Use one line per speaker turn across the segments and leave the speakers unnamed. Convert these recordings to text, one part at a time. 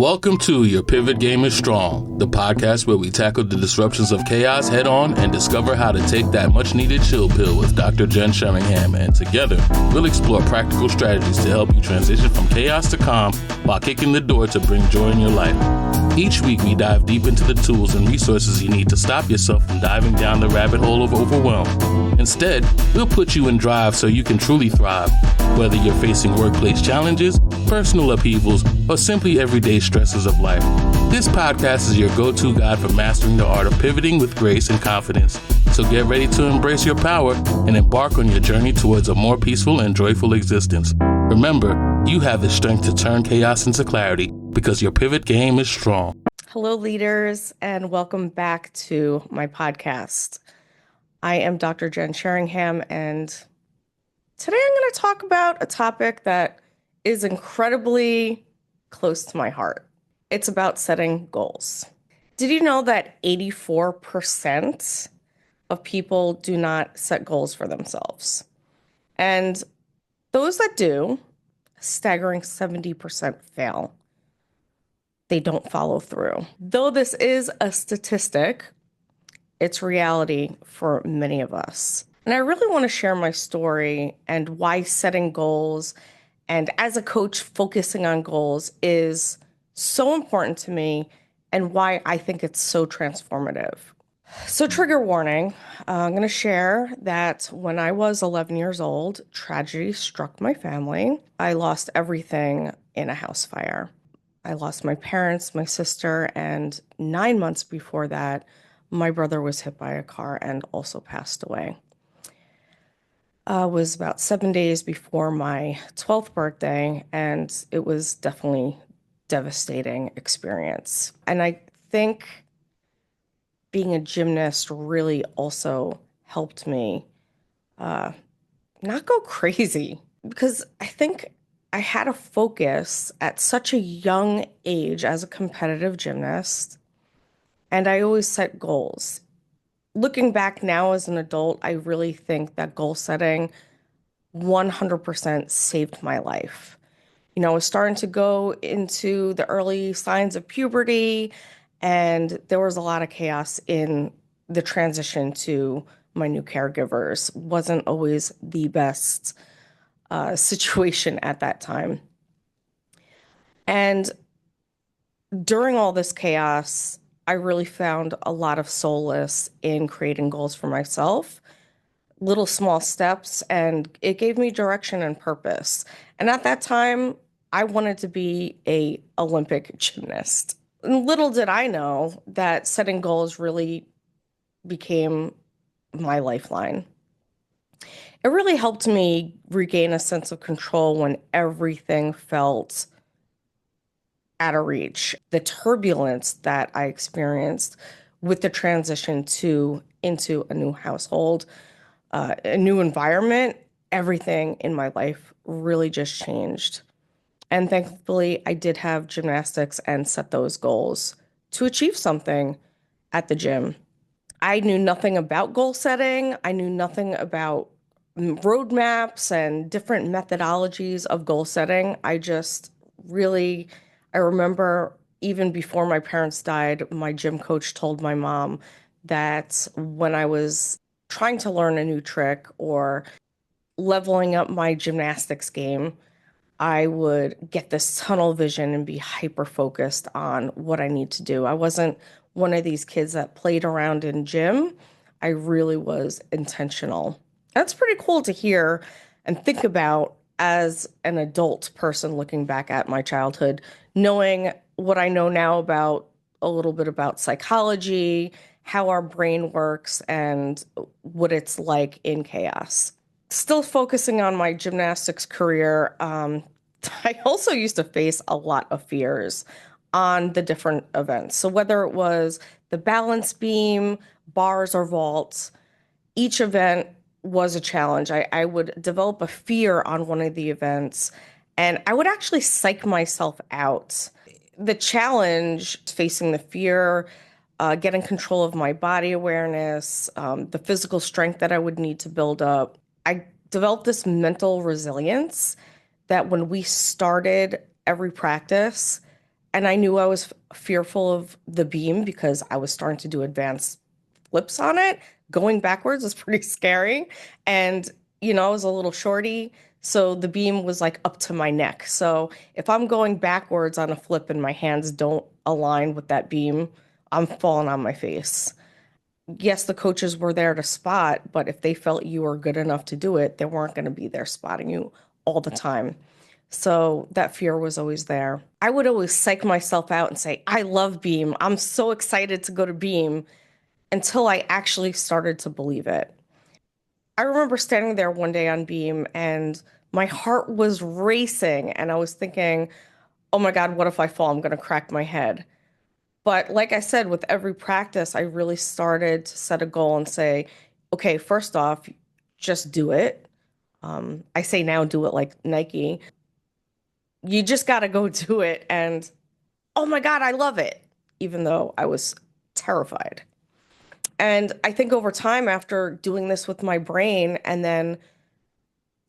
Welcome to Your Pivot Game is Strong, the podcast where we tackle the disruptions of chaos head on and discover how to take that much needed chill pill with Dr. Jen Sheringham. And together, we'll explore practical strategies to help you transition from chaos to calm while kicking the door to bring joy in your life. Each week, we dive deep into the tools and resources you need to stop yourself from diving down the rabbit hole of overwhelm. Instead, we'll put you in drive so you can truly thrive, whether you're facing workplace challenges, personal upheavals, or simply everyday stresses of life. This podcast is your go-to guide for mastering the art of pivoting with grace and confidence. So get ready to embrace your power and embark on your journey towards a more peaceful and joyful existence. Remember, you have the strength to turn chaos into clarity because your pivot game is strong.
Hello, leaders, and welcome back to my podcast. I am Dr. Jen Sheringham, and today I'm going to talk about a topic that is incredibly close to my heart. It's about setting goals. Did you know that 84% of people do not set goals for themselves? And those that do, a staggering 70% fail. They don't follow through. Though this is a statistic, it's reality for many of us. And I really want to share my story and why setting goals and as a coach focusing on goals is so important to me and why I think it's so transformative. So trigger warning, I'm going to share that when I was 11 years old, tragedy struck my family. I lost everything in a house fire. I lost my parents, my sister, and 9 months before that, my brother was hit by a car and also passed away. It was about 7 days before my 12th birthday, and it was definitely a devastating experience. And I think being a gymnast really also helped me not go crazy, because I think I had a focus at such a young age as a competitive gymnast, and I always set goals. Looking back now as an adult, I really think that goal setting 100% saved my life. You know, I was starting to go into the early signs of puberty, and there was a lot of chaos in the transition to my new caregivers. Wasn't always the best situation at that time. And during all this chaos, I really found a lot of solace in creating goals for myself, little small steps, and it gave me direction and purpose. And at that time, I wanted to be an Olympic gymnast. And little did I know that setting goals really became my lifeline. It really helped me regain a sense of control when everything felt out of reach. The turbulence that I experienced with the transition into a new household, a new environment, everything in my life really just changed. And thankfully, I did have gymnastics and set those goals to achieve something at the gym. I knew nothing about goal setting. I knew nothing about roadmaps and different methodologies of goal setting. I remember even before my parents died, my gym coach told my mom that when I was trying to learn a new trick or leveling up my gymnastics game, I would get this tunnel vision and be hyper-focused on what I need to do. I wasn't one of these kids that played around in gym. I really was intentional. That's pretty cool to hear and think about as an adult person looking back at my childhood, knowing what I know now about a little bit about psychology, how our brain works, and what it's like in chaos. Still focusing on my gymnastics career, I also used to face a lot of fears on the different events. So whether it was the balance beam, bars, or vaults, each event was a challenge. I would develop a fear on one of the events, and I would actually psych myself out. The challenge, facing the fear, getting control of my body awareness, the physical strength that I would need to build up. I developed this mental resilience that when we started every practice, And I knew I was fearful of the beam because I was starting to do advanced flips on it. Going backwards was pretty scary. And, I was a little shorty. So the beam was like up to my neck. So if I'm going backwards on a flip and my hands don't align with that beam, I'm falling on my face. Yes, the coaches were there to spot, but if they felt you were good enough to do it, they weren't going to be there spotting you all the time. So that fear was always there. I would always psych myself out and say, I love Beam. I'm so excited to go to Beam until I actually started to believe it. I remember standing there one day on Beam and my heart was racing and I was thinking, oh my God, what if I fall? I'm going to crack my head. But like I said, with every practice, I really started to set a goal and say, okay, first off, just do it. I say now, do it like Nike. You just got to go do it. And oh my God, I love it, even though I was terrified. And I think over time, after doing this with my brain and then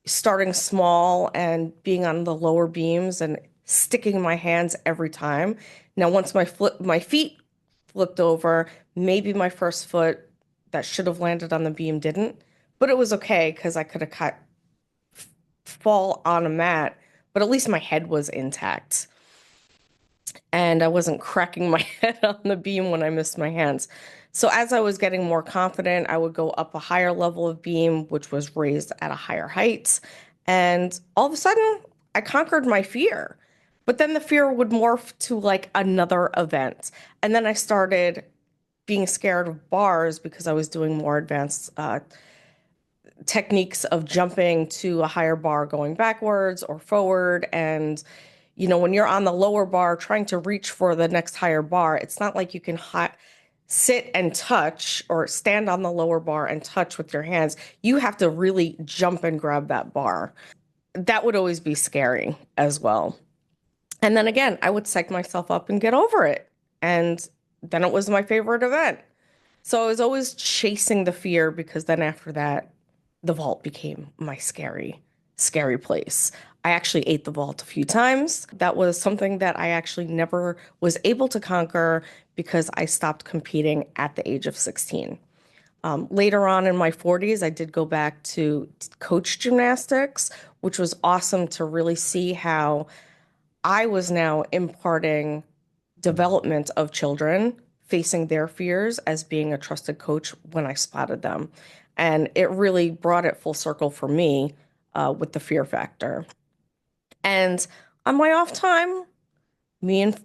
starting small and being on the lower beams and sticking my hands every time. Now, once my feet flipped over, maybe my first foot that should have landed on the beam didn't, but it was okay because I could have fall on a mat, but at least my head was intact and I wasn't cracking my head on the beam when I missed my hands. So as I was getting more confident, I would go up a higher level of beam, which was raised at a higher height. And all of a sudden, I conquered my fear. But then the fear would morph to like another event. And then I started being scared of bars because I was doing more advanced techniques of jumping to a higher bar, going backwards or forward. And, when you're on the lower bar trying to reach for the next higher bar, it's not like you can sit and touch or stand on the lower bar and touch with your hands. You have to really jump and grab that bar. That would always be scary as well. And then again, I would psych myself up and get over it. And then it was my favorite event. So I was always chasing the fear because then after that, the vault became my scary, scary place. I actually ate the vault a few times. That was something that I actually never was able to conquer because I stopped competing at the age of 16. Later on in my 40s, I did go back to coach gymnastics, which was awesome to really see how I was now imparting development of children facing their fears as being a trusted coach when I spotted them. And it really brought it full circle for me with the fear factor. And on my off time, me and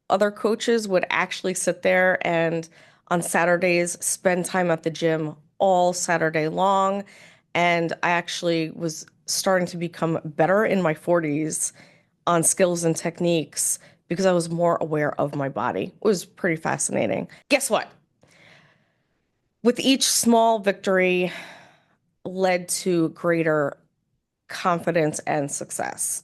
other coaches would actually sit there and on Saturdays spend time at the gym all Saturday long. And I actually was starting to become better in my 40s on skills and techniques because I was more aware of my body. It was pretty fascinating. Guess what? With each small victory led to greater confidence and success.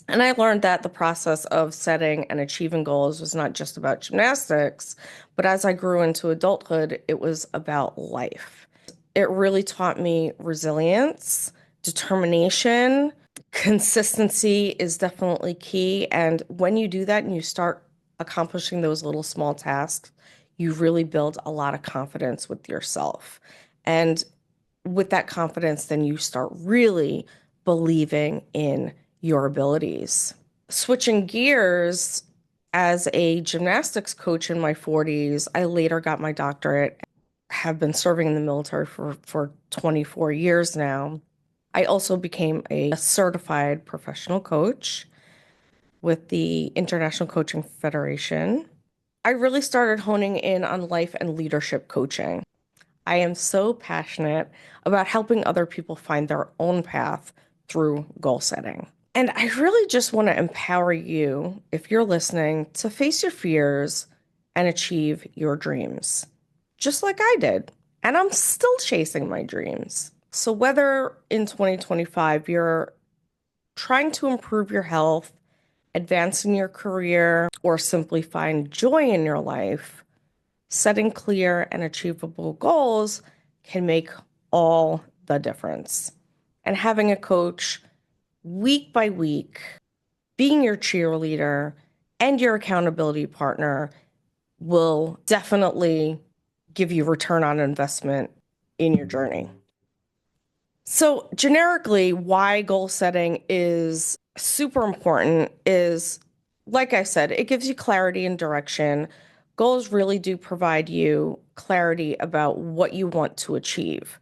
And I learned that the process of setting and achieving goals was not just about gymnastics, but as I grew into adulthood, it was about life. It really taught me resilience, determination, consistency is definitely key. And when you do that and you start accomplishing those little small tasks, you really build a lot of confidence with yourself. And with that confidence, then you start really believing in your abilities. Switching gears, as a gymnastics coach in my 40s, I later got my doctorate, have been serving in the military for 24 years now. I also became a certified professional coach with the International Coaching Federation. I really started honing in on life and leadership coaching. I am so passionate about helping other people find their own path through goal setting. And I really just want to empower you, if you're listening, to face your fears and achieve your dreams, just like I did. And I'm still chasing my dreams. So whether in 2025 you're trying to improve your health, advance in your career, or simply find joy in your life, setting clear and achievable goals can make all the difference. And having a coach week by week, being your cheerleader, and your accountability partner will definitely give you return on investment in your journey. So generically, why goal setting is super important is, like I said, it gives you clarity and direction. Goals really do provide you clarity about what you want to achieve.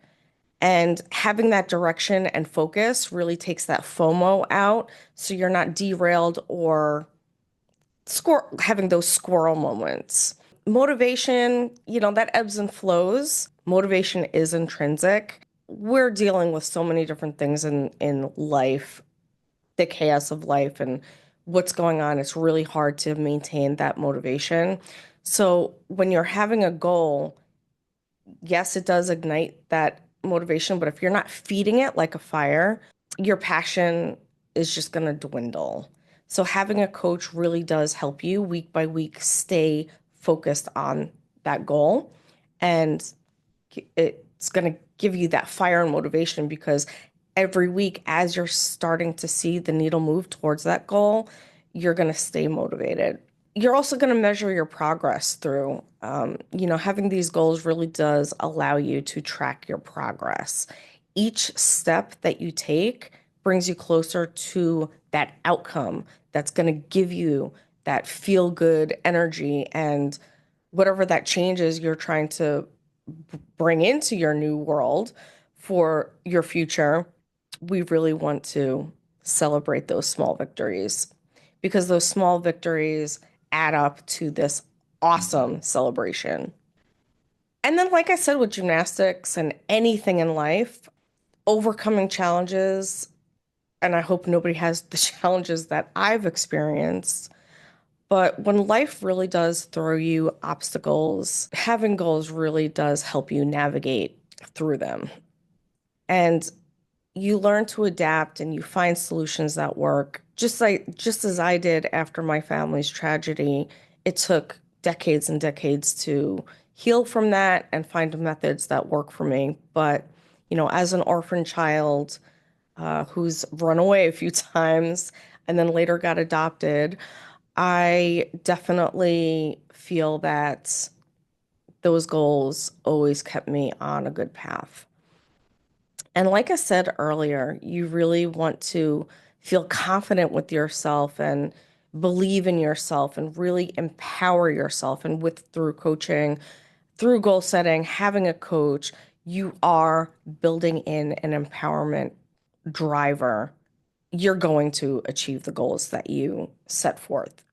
And having that direction and focus really takes that FOMO out, so you're not derailed or having those squirrel moments. Motivation, that ebbs and flows. Motivation is intrinsic. We're dealing with so many different things in life, the chaos of life and what's going on. It's really hard to maintain that motivation. So when you're having a goal, yes, it does ignite that motivation, but if you're not feeding it like a fire, your passion is just going to dwindle. So having a coach really does help you week by week stay focused on that goal. And it's going to give you that fire and motivation, because every week, as you're starting to see the needle move towards that goal, you're going to stay motivated. You're also going to measure your progress through, having these goals really does allow you to track your progress. Each step that you take brings you closer to that outcome that's going to give you that feel good energy, and whatever that change is you're trying to bring into your new world for your future. We really want to celebrate those small victories, because those small victories add up to this awesome celebration. And then, like I said, with gymnastics and anything in life, overcoming challenges, and I hope nobody has the challenges that I've experienced. But when life really does throw you obstacles, having goals really does help you navigate through them. And you learn to adapt and you find solutions that work. Just as I did after my family's tragedy, it took decades and decades to heal from that and find methods that work for me. But, as an orphan child who's run away a few times and then later got adopted, I definitely feel that those goals always kept me on a good path. And like I said earlier, you really want to feel confident with yourself and believe in yourself and really empower yourself. And through coaching, through goal setting, having a coach, you are building in an empowerment driver. You're going to achieve the goals that you set forth.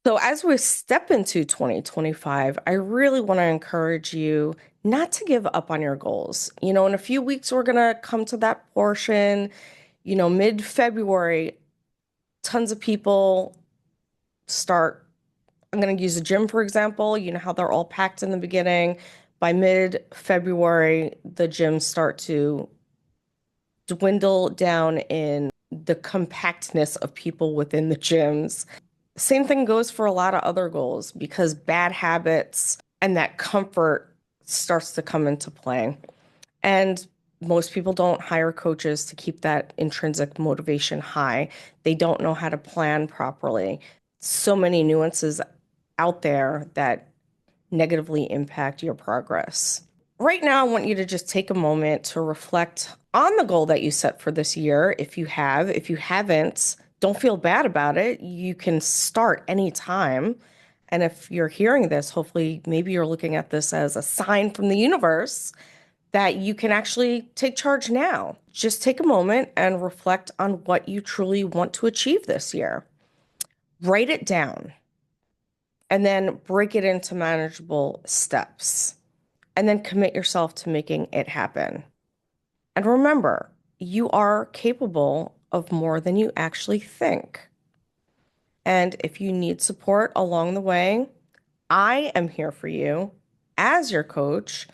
So as we step into 2025, I really want to encourage you not to give up on your goals. In a few weeks, we're going to come to that portion. Mid-February, tons of people start. I'm going to use the gym, for example. You know how they're all packed in the beginning. By mid-February, the gyms start to dwindle down in the compactness of people within the gyms. Same thing goes for a lot of other goals, because bad habits and that comfort starts to come into play. And most people don't hire coaches to keep that intrinsic motivation high. They don't know how to plan properly. So many nuances out there that negatively impact your progress. Right now, I want you to just take a moment to reflect on the goal that you set for this year. If you have, if you haven't, don't feel bad about it. You can start anytime. And if you're hearing this, hopefully, maybe you're looking at this as a sign from the universe that you can actually take charge now. Just take a moment and reflect on what you truly want to achieve this year. Write it down and then break it into manageable steps, and then commit yourself to making it happen. And remember, you are capable of more than you actually think. And if you need support along the way, I am here for you as your coach.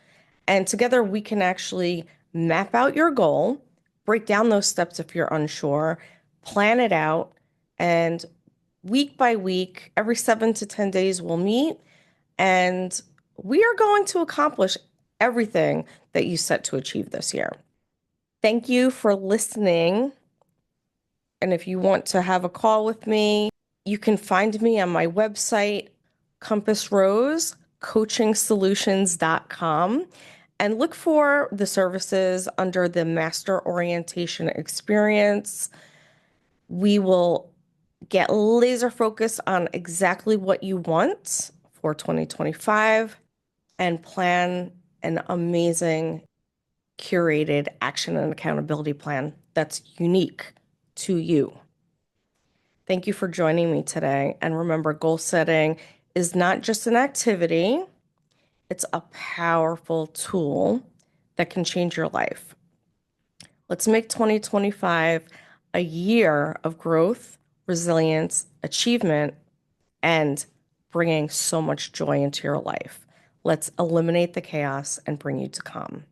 And together we can actually map out your goal, break down those steps if you're unsure, plan it out, and week by week, every 7 to 10 days, we'll meet, and we are going to accomplish everything that you set to achieve this year. Thank you for listening. And if you want to have a call with me, You can find me on my website, compassrosecoachingsolutions.com, and look for the services under the Master Orientation Experience. We will get laser focused on exactly what you want for 2025 and plan an amazing curated action and accountability plan that's unique to you. Thank you for joining me today. And remember, goal setting is not just an activity, it's a powerful tool that can change your life. Let's make 2025 a year of growth, resilience, achievement, and bringing so much joy into your life. Let's eliminate the chaos and bring you to calm.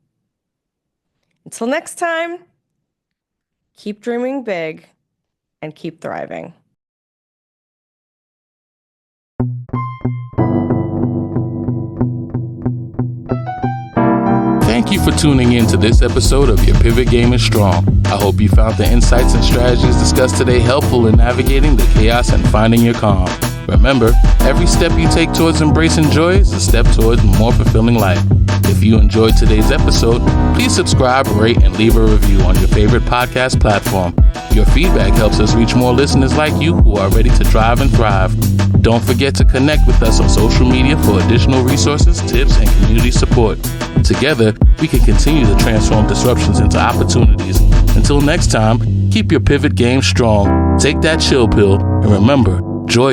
Until next time, keep dreaming big and keep thriving.
Thank you for tuning in to this episode of Your Pivot Game is Strong. I hope you found the insights and strategies discussed today helpful in navigating the chaos and finding your calm. Remember, every step you take towards embracing joy is a step towards a more fulfilling life. If you enjoyed today's episode, please subscribe, rate, and leave a review on your favorite podcast platform. Your feedback helps us reach more listeners like you who are ready to drive and thrive. Don't forget to connect with us on social media for additional resources, tips, and community support. Together, we can continue to transform disruptions into opportunities. Until next time, keep your pivot game strong, take that chill pill, and remember, joy